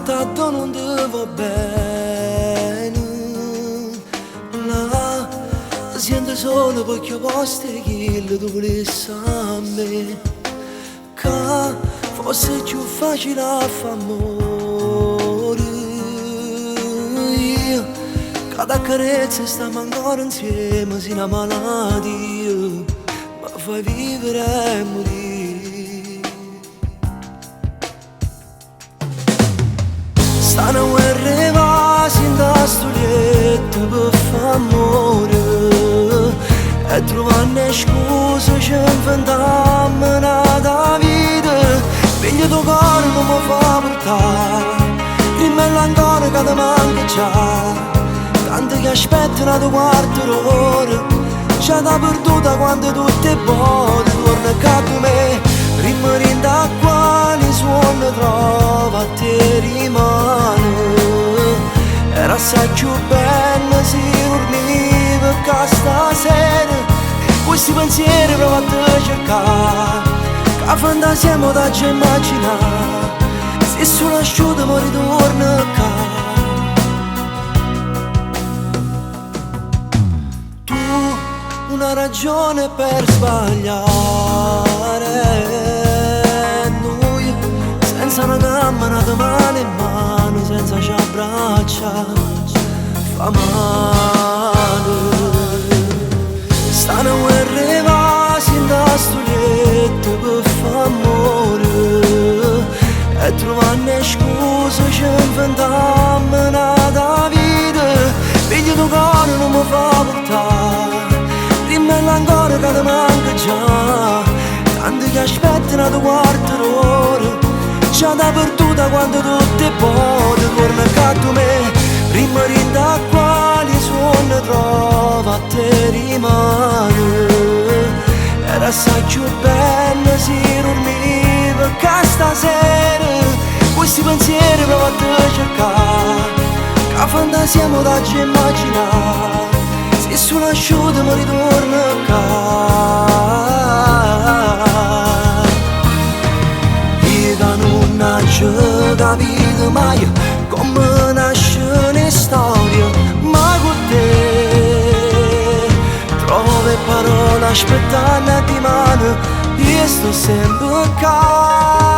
tanto non ti va bene. Là, ti senti solo perché posti che tu volessi a me. Che fosse più facile a fare amore. Io, cada carezza stiamo ancora insieme, sei una malattia, ma fai vivere e morire. Stanno guerra in da studietto per fare amore e trovare scuse ci inventiamo una vita. Figlio tuo cuore non mi fa portare, dimmelo ancora che ti manca già. Tanti che aspettano da quarto d'ora, c'è da perduta quando tutto è buono. Torna accanto a me, rimanendo a quali suono trova a te rimane. Era assai più bella se dormiva che stasera questi pensieri provo a te cercare, che la fantasia mi dà già immaginare. Se sono asciutto mi ritorna qua. Una ragione per sbagliare, noi senza una gamba, una mano in mano, senza ci abbraccia, fa male. Stanno guerre vasi in da studietto per fa amore e trovare scuse ci inventiamo una vita. Figlio tuo cuore non mi fa portare, dimmelo ancora che ti manca già. Tanti che aspettano da quarto d'ora, c'è da perduta quando tutto è buono. Torna accanto a me, rimanendo a quali suono trova a te rimane. Era assai più bella se dormiva che stasera questi pensieri provo a te cercare, che la fantasia mi dà già immaginare. Se sono asciutto mi ritorna qua. Io che non ho capito mai come nasce una storia, ma con te trovo le parole aspettando di mano, io sto sempre qua.